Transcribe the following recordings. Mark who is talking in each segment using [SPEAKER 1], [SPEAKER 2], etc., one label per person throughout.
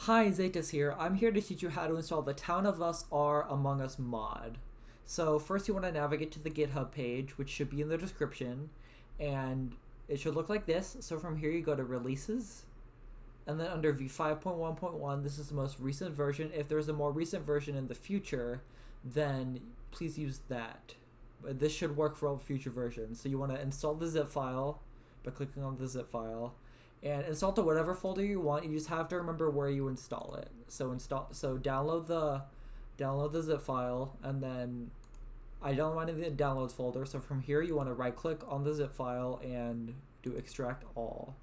[SPEAKER 1] Hi, Zetas here. I'm here to teach you how to install the Town of Us are Among Us mod. So first you want to navigate to the GitHub page, which should be in the description, and it should look like this. So from here you go to Releases, and then under v5.1.1, this is the most recent version. If there's a more recent version in the future, then please use that. But this should work for all future versions. So you want to install the zip file by clicking on the zip file and install to whatever folder you want. You just have to remember where you install it. So download the zip file, and then I don't want it in the downloads folder. So from here you want to right click on the zip file and do extract all.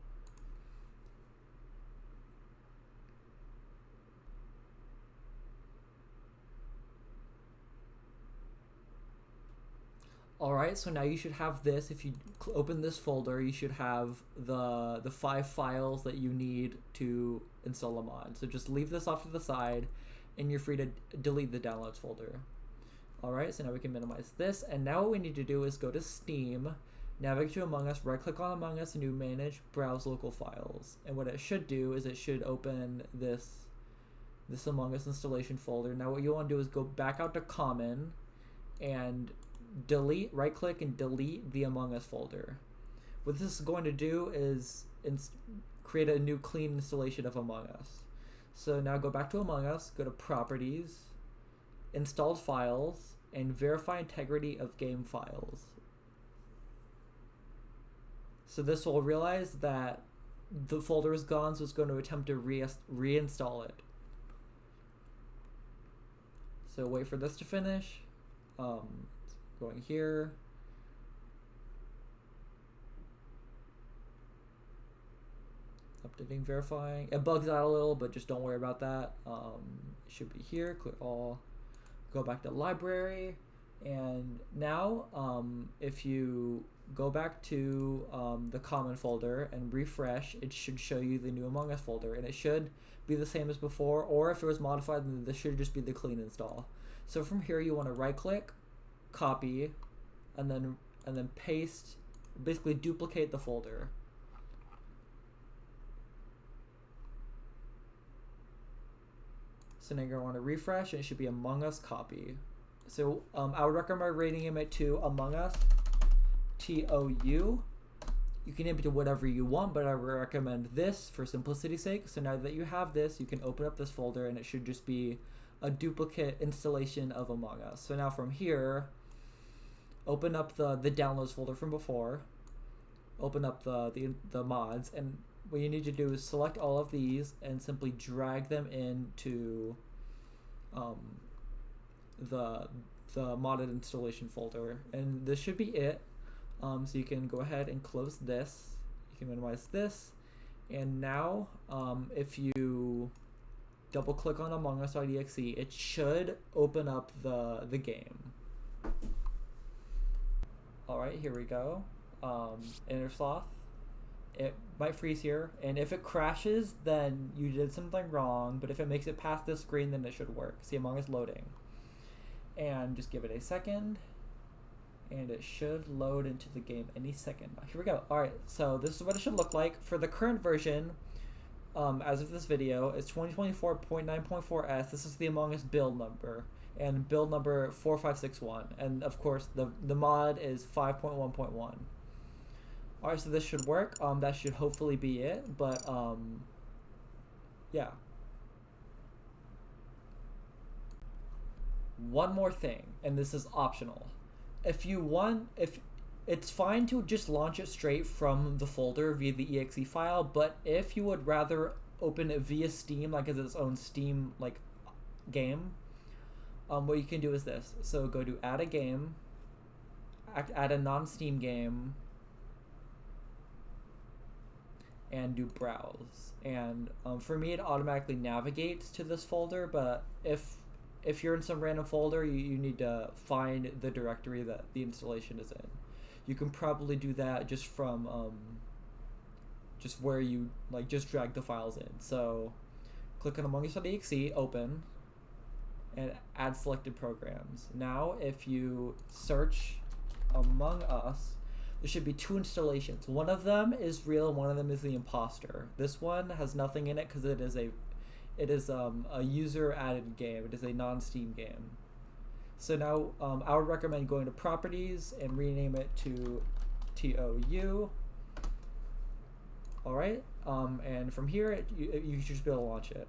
[SPEAKER 1] Alright, so now you should have this. If you open this folder, you should have the 5 files that you need to install a mod. So just leave this off to the side, and you're free to delete the downloads folder. Alright, so now we can minimize this, and now what we need to do is go to Steam, navigate to Among Us, right click on Among Us, and do Manage Browse Local Files. And what it should do is it should open this Among Us installation folder. Now what you want to do is go back out to Common, and right click and delete the Among Us folder. What this is going to do is create a new clean installation of Among Us. So now go back to Among Us, go to Properties, Installed Files, and Verify Integrity of Game Files. So this will realize that the folder is gone, so it's going to attempt to reinstall it. So wait for this to finish. Going here. Updating, verifying. It bugs out a little, but just don't worry about that. It should be here. Click all. Go back to library. And now, if you go back to the common folder and refresh, it should show you the new Among Us folder. And it should be the same as before, or if it was modified, then this should just be the clean install. So from here, you want to right click, copy, and then paste, basically duplicate the folder. So now you're going to want to refresh, and it should be Among Us copy. So I would recommend rating him at 2 Among Us TOU. You can name it to whatever you want, but I would recommend this for simplicity's sake. So now that you have this, you can open up this folder, and it should just be a duplicate installation of Among Us. So now from here, open up the downloads folder from before, open up the mods, and what you need to do is select all of these and simply drag them into the modded installation folder, and this should be it. So you can go ahead and close this, you can minimize this, and now if you double click on Among Us.exe, it should open up the game. Alright, here we go. Inner sloth. It might freeze here, and if it crashes, then you did something wrong, but if it makes it past this screen, then it should work. See Among Us loading. And just give it a second, and it should load into the game any second. Here we go. Alright, so this is what it should look like. For the current version, as of this video, it's 2024.9.4s. This is the Among Us build number, and build number 4561, and of course the mod is 5.1.1. Alright, so this should work. That should hopefully be it, but yeah. One more thing, and this is optional. If it's fine to just launch it straight from the folder via the exe file, but if you would rather open it via Steam, like as its own Steam like game, what you can do is this. So go to add a game, add a non-Steam game, and do browse. And for me, it automatically navigates to this folder, but if you're in some random folder, you need to find the directory that the installation is in. You can probably do that just from just where you just drag the files in. So click on Among Us.exe, open, and add selected programs. Now if you search Among Us, there should be 2 installations. One of them is real, one of them is the imposter. This one has nothing in it because it It is a user added game. It is a non-Steam game. So now I would recommend going to properties and rename it to TOU. All right, and from here you should just be able to launch it.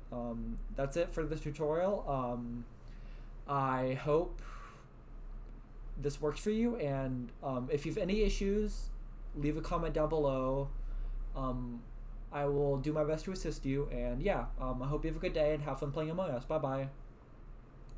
[SPEAKER 1] That's it for this tutorial. I hope this works for you, and if you have any issues, leave a comment down below. I will do my best to assist you, and yeah, I hope you have a good day and have fun playing Among Us. Bye bye.